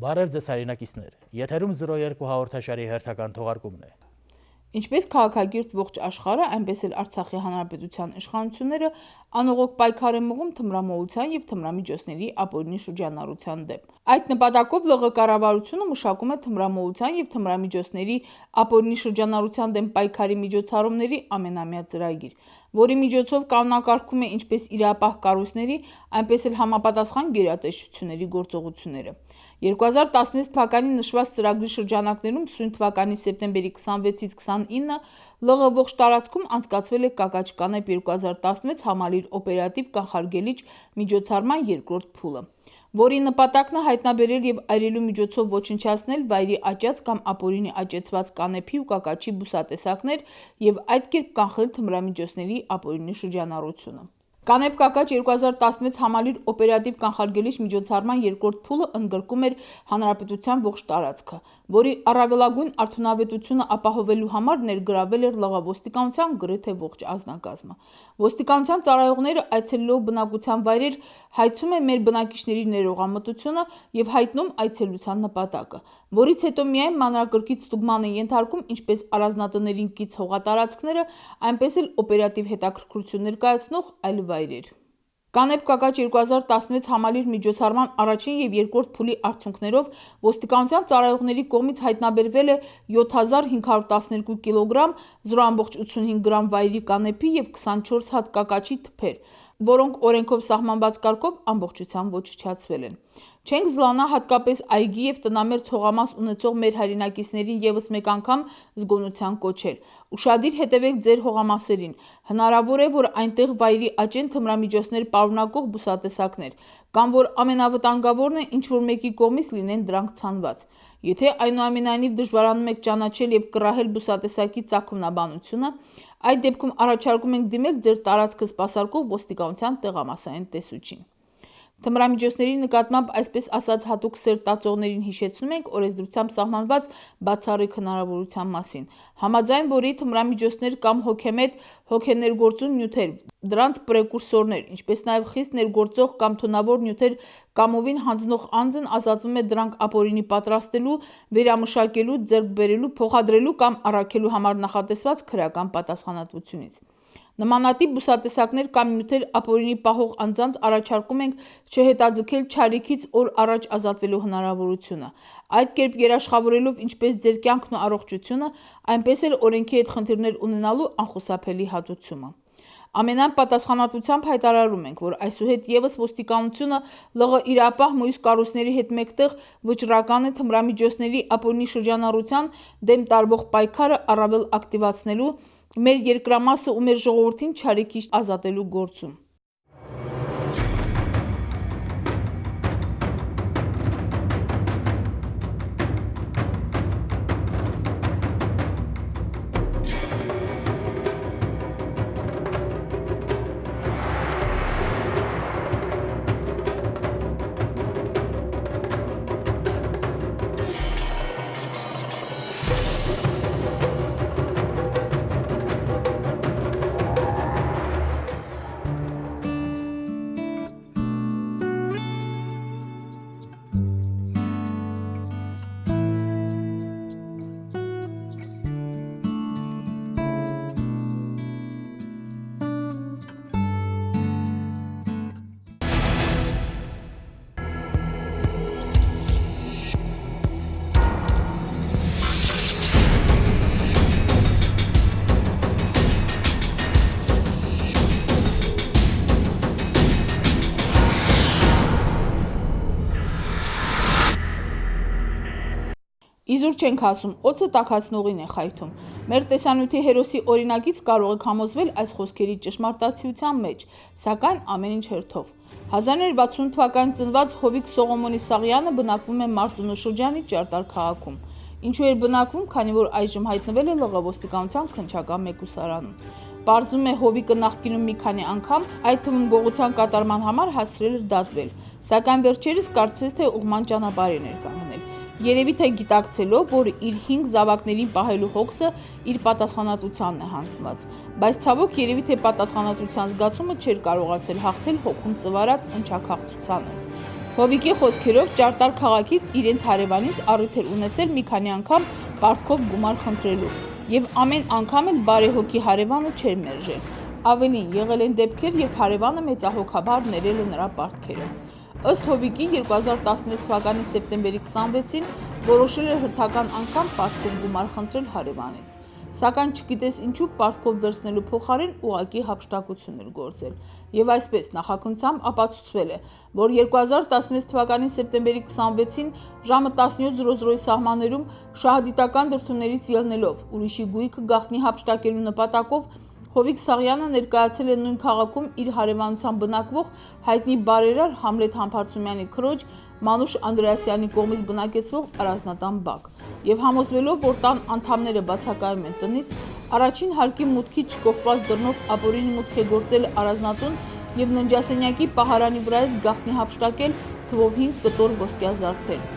Բարև ձեզ հայրենակիցներ, եթերում 02 հաղորդաշարի հերթական թողարկումն է։ Ինչպես քաղաքագիրտ ողջ աշխարհը, այնպես էլ Արցախի հանրապետության իշխանությունները անողոք պայքար են մղում թմրամոլության եւ թմրամիջոցների ապօրինի շրջանառության դեմ։ Այդ նպատակով ԼՂ կառավարությունը մշակում է թմրամոլության եւ թմրամիջոցների ապօրինի շրջանառության դեմ պայքարի միջոցառումների ամենամյա ծրագիր, որի միջոցով կանոնակարգում է ինչպես իրապահ կառույցների, այնպես էլ համապատասխան գերատեսչությունների գործողությունները։ 2016 թվականի նշված ծրագրի շրջանակներում սույն թվականի սեպտեմբերի 26-ից 29-ը ԼՂ ողջ տարածքում անցկացվել է «Կակաչ կանեփ 2016» համալիր օպերատիվ կանխարգելիչ միջոցառման երկրորդ փուլը, որի նպատակն է հայտնաբերել եւ այրելու միջոցով ոչնչացնել վայրի աճած կամ ապօրինի աճեցված կանեփի ու կակաչի բուսատեսակներ եւ այդ կերպ կանխել թմրամիջոցների ապօրինի շրջանառությունը։ Կանեփ-Կակաչ 2016 համալիր օպերատիվ կանխարգելիչ միջոցառման երկրորդ փուլը ընդգրկում էր հանրապետության ողջ տարածքը, որի առավելագույն արդյունավետությունը ապահովելու համար ներգրավել էր ԼՂ ոստիկանության գրեթե ողջ անձնակազմը։ Ոստիկանության ծառայողները այցելելով բնակության վայրեր հայցում են մեր բնակիչների ներողամտությունը եւ հայտնում այցելության նպատակը, որից հետո միայն մանրակրկիտ ստուգման են ենթարկում ինչպես առանձնատներին կից հողատարածքները, այնպես էլ օպերատիվ հետաքրքրություն ներկայացնող այլ վայրեր։ Կանեփ-Կակաչ 2016 համալիր միջոցառման առաջին եւ երկրորդ փուլի արդյունքներով ոստիկանության ծառայողների կողմից հայտնաբերվել է 7512 կիլոգրամ 0.85 գրամ վայրի կանեփի եւ 24 հատ կակաչի թփեր, որոնք օրենքով սահմանված կարգով ամբողջությամբ ոչնչացվել են։ Չենք զլանա հատկապես այգի եւ տնամերձ հողամաս ունեցող մեր հայրենակիցներին եւս մեկ անգամ զգոնության կոչել։ Ուշադիր հետևեք ձեր հողամասերին։ Հնարավոր է, որ այնտեղ վայրի աճեն թմրամիջոցներ պարունակող բուսատեսակներ, կամ որ ամենավտանգավորն է ինչ-որ մեկի կողմից լինեն դրանք ցանված։ Եթե այնուամենայնիվ դժվարանում եք ճանաչել եւ կռահել բուսատեսակի ծագումնաբանությունը, այդ դեպքում առաջարկում ենք դիմել ձեր տարածքը սպասարկող ոստիկանության տեղամասային տեսուչին։ Թմրամիջոցների նկատմամբ այսպես ասած հատուկ սեր տածողներին հիշեցնում ենք օրենսդրությամբ սահմանված բացառիկ հնարավորության մասին, համաձայն որի թմրամիջոցներ կամ հոգեմետ հոգեներգործուն նյութեր, դրանց պրեկուրսորներ, ինչպես նաև խիստ ներգործող կամ թունավոր նյութեր կամովին հանձնող անձն ազատվում է դրանք ապօրինի պատրաստելու, վերամշակելու, ձեռք բերելու, փոխադրելու կամ առաքելու համար նախատեսված քրեական պատասխանատվությունից։ Նմանատիպ բուսատեսակներ կամ նյութեր ապօրինի պահող անձանց առաջարկում ենք չհետաձգել չարիքից օր առաջ ազատվելու հնարավորությունը, այդ կերպ երաշխավորելով ինչպես ձեր կյանքն ու առողջությունը, այնպես էլ օրենքի հետ խնդիրներ ունենալու անխուսափելի հատուցումը։ Ամենայն պատասխանատվությամբ հայտարարում ենք, որ այսուհետ եւս ոստիկանությունը ԼՂ իրապահ մյուս կառույցների հետ մեկտեղ վճռական է թմրամիջոցների ապօրինի շրջանառության դեմ տարվող պայքարը առավել ակտիվացնելու, մեր երկրամասը ու մեր ժողովրդին չարիքից ազատելու գործում։ Իզուր չենք ասում, օձը տաքացնողին է խայթում։ Մեր տեսանյութի հերոսի օրինակից կարող եք համոզվել այս խոսքերի ճշմարտացիության մեջ, սակայն ամեն ինչ հերթով։ 1960 թվականին ծնված Հովիկ Սողոմոնի Սաղյանը բնակվում է Մարտունու շրջանի Ճարտար քաղաքում։ Ինչու էր բնակվում, քանի որ այժմ հայտնվել է ԼՂ ոստիկանության քննչական մեկուսարանում։ Պարզվում է Հովիկը նախկինում մի քանի անգամ, այդ թվում գողության կատարման համար հասցրել էր դատվել, սակայն վերջերս կարծես թե ուղղման ճանապարհ էր կանգնել։ Երևի թե գիտակցելով, որ իր 5 զավակներին պահելու հոգսը իր պատասխանատվությանն է հանձնված, բայց ցավոք երևի թե պատասխանատվության զգացումը չէր կարողացել հաղթել հոգում ծվարած ընչաքաղցությանը։ Հովիկի խոսքերով Ճարտար քաղաքից իրենց հարևանից առիթ էր ունեցել մի քանի անգամ պարտքով գումար խնդրելու եւ ամեն անգամ էլ բարեհոգի հարևանը չէր մերժել։ Ավելին եղել են դեպքեր, երբ հարևանը մեծահոգաբար ներել է նրա պարտքերը։ Ըստ Հովիկի 2016 թվականի սեպտեմբերի 26-ին որոշել էր հերթական անգամ պարտքով գումար խնդրել հարևանից։ Սակայն չգիտես ինչու պարտքով վերցնելու փոխարեն ուղղակի հափշտակություն էր գործել։ Եվ այսպես նախաքննությամբ ապացուցվել է, որ 2016 թվականի սեպտեմբերի 26-ին ժամը 17:00-ի սահմաններում շահադիտական դրդումներից ելնելով ուրիշի գույքը գաղտնի հափշտակելու նպատակով Հովիկ Սաղյանը ներկայացել է նույն քաղաքում իր հարևանությամբ բնակվող հայտնի բարերար Համլետ Համբարձումյանի քրոջ Մանուշ Անդրեասյանի կողմից բնակեցվող առանձնատան բակ եւ համոզվելով, որ տան անդամները բացակայում են տնից, առաջին հարկի մուտքի չկողպած դռնով ապօրինի մուտք է գործել առանձնատուն եւ ննջասենյակի պահարանի վրայից գաղտնի հափշտակել թվով 5 կտոր ոսկյա զարդեր։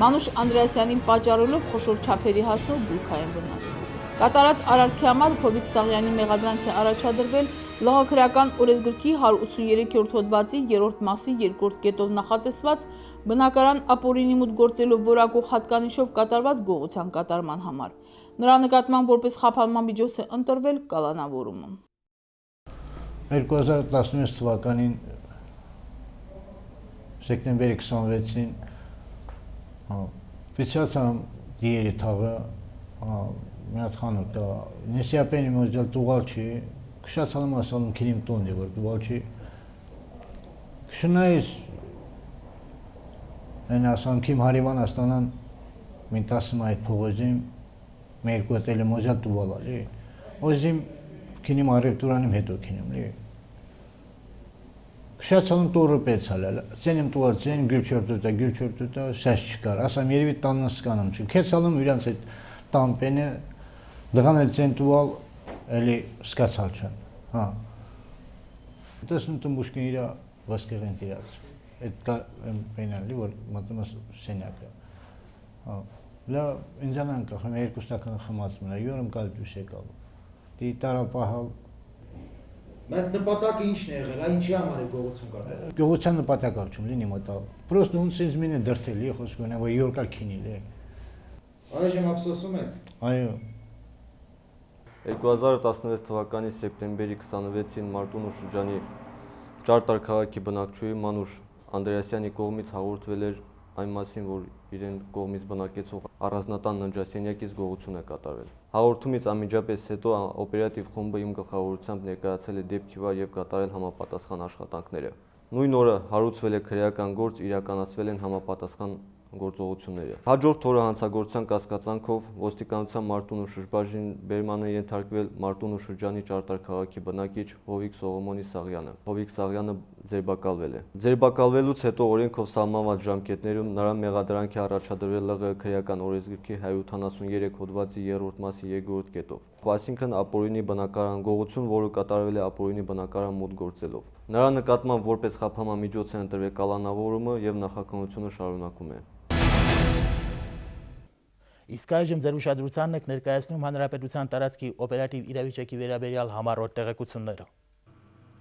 Մանուշ Անդրեասյանին պատճառելով խոշոր չափերի հասնող գույքային վնաս։ Կատարած արարքի համար Հովիկ Սաղյանի մեղադրանք է առաջադրվել ԼՂ քրեական օրենսգրքի 183-րդ հոդվածի 3-րդ մասի 2-րդ կետով նախատեսված բնակարան ապօրինի մուտք գործելով որակող հատկանիշով կատարված գողության կատարման համար։ Նրա նկատմամբ որպես խափանման միջոց է ընտրվել կալանավորումը։ 2016 թվականին սեպտեմբերի 26-ին Վիճացամ դիերի թաղը Միած խանութ նեսիապենի մոջալ տուղալչի քշացալում ասալում քինիմ տոնդի որ տուղալչի քշնայիս այն ասալում քիմ հարևան աստանան մին տասում այդ փողոզիմ մեր կոտելը մոջալ տուղալալի օզիմ քինիմ արևտուրանիմ հետո քինիմ լի քշացալում տորը պեցալել ցենիմ տուղալ ցեն գյուլչորտուտա սաշ չկար ասամ երևի տանն սկանամ չի քեցալում իրանց այդ տամպենը դղան էլ ցենտուալ էլի սկացալ չան հա դասն տմուշկին իրա վասկեղեն դիրած այդ կա պենալի որ մատումս սենյակը հա լա ինձանան կախեմ երկու ստական խմացում նա յորում կալ դուս եկալ դի տարապահալ բայց նպատակը ինչն է եղել ինչի համար է գողություն կատարել գողության նպատակը չում լինի մտալ պրոստը ունցից մինը դրթելի խոսքոնը որ յորկա քինիլի այժմ ափսոսում եք այո 2016 թվականի սեպտեմբերի 26-ին Մարտունու շրջանի Ճարտար քաղաքի բնակչուհի Մանուշ Անդրեասյանի կողմից հաղորդվել էր այն մասին, որ իրեն կողմից բնակեցող առանձնատան ննջասենյակից գողություն է կատարվել։ Հաղորդումից անմիջապես հետո օպերատիվ խումբը իմ գլխավորությամբ ներկայացել է դեպքի վար եւ կատարել համապատասխան աշխատանքները։ Նույն օրը հարուցվել է քրեական գործ, իրականացվել են համապատասխան գործողությունները։ Հաջորդ օրը հանցագործության կասկածանքով ոստիկանության Մարտունու շրջբաժին բերման է ենթարկվել Մարտունու շրջանի Ճարտար քաղաքի բնակիչ Հովիկ Սողոմոնի Սաղյանը։ Հովիկ Սաղյանը ձերբակալվել է։ Ձերբակալվելուց հետո օրենքով սահմանված ժամկետներում նրան մեղադրանք է առաջադրվել ԼՂ քրեական օրենսգրքի 173 հոդվածի 3-րդ մասի 2-րդ կետով։ Այսինքն ապօրինի բնակարան գողություն, որը կատարվել է ապօրինի բնակարան մուտք գործելով։ Նրա նկատմամբ որպես խափանման միջոց է ընտրվել կալանավորումը եւ նախաքննությունը շարունակում է։ Իսկ այժմ ձեր ուշադրությանն եք ներկայացնում Հանրապետության տարածքի օպերատիվ իրավիճակի վերաբերյալ համառոտ տեղեկությունները։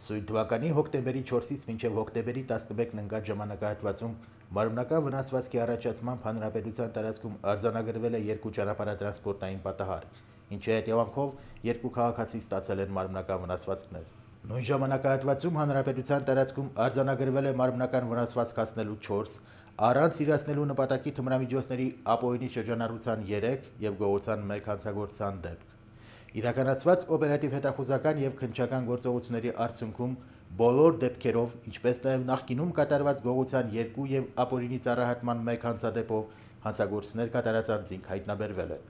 Սույն թվականի հոկտեմբերի 4-ից մինչև հոկտեմբերի 11-ն ընկած ժամանակահատվածում մարմնական վնասվածքի առաջացմամբ Հանրապետության տարածքում արձանագրվել է 2 ճանապարհատրանսպորտային պատահար, ինչի հետևանքով 2 քաղաքացի ստացել են մարմնական վնասվածքներ։ Նույն ժամանակահատվածում Հանրապետության տարածքում արձանագրվել է մարմնական վնասվածք հասնելու 4, առանց իրացնելու նպատակի թմրամիջոցների ապօրինի շրջանառության 3 եւ գողության 1 հանցագործության դեպք։ Իրականացված օպերատիվ հետախուզական եւ քննչական գործողությունների արդյունքում բոլոր դեպքերով, ինչպես նաեւ նախկինում կատարված գողության 2 եւ ապօրինի ծառայհատման 1 հանցադեպով հանցագործներ կատարած անձինք հայտնաբերվել են։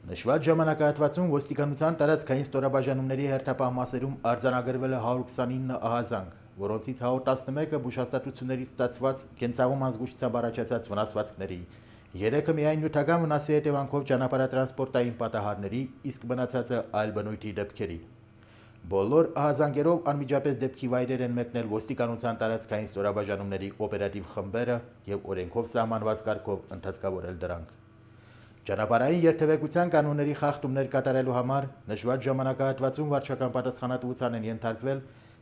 Նշված ժամանակահատվածում ոստիկանության տարածքային ստորաբաժանումների հերթապահ մասերում արձանագրվել է 129 ահազանգ, որոնցից 111-ը բուժհաստատություններից ստացված կենցաղում ազգուշությամբ առաջացած վնասվածքների, 3-ը միայն նյութական վնասի հետևանքով ճանապարհատրանսպորտային պատահարների, իսկ մնացածը այլ բնույթի դեպքերի։ Բոլոր ահազանգերով անմիջապես դեպքի վայրեր են մեկնել ոստիկանության տարածքային ստորաբաժանումների օպերատիվ խմբերը եւ օրենքով սահմանված կարգով ընդհանցկավորել դրանք։ Ճանապարհային երթևեկության կանոնների խախտումներ կատարելու համար նշված ժամանակահատվածում վարչական պատասխանատվության են ենթարկվել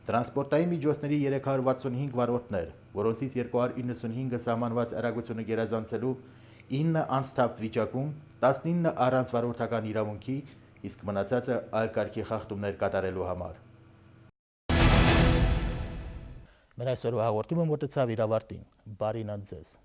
Տրանսպորտային միջոցների 365 վարորդներ, որոնցից 295-ը սահմանված արագությունը գերազանցելու 9 անսթափ վիճակում, 19 առանց վարորդական իրավունքի, իսկ մնացածը այլ կարգի խախտումներ կատարելու համար։ Մեր այսօրվա հաղորդումը մոտեցավ իր ավարտին։ Բարին ձեզ։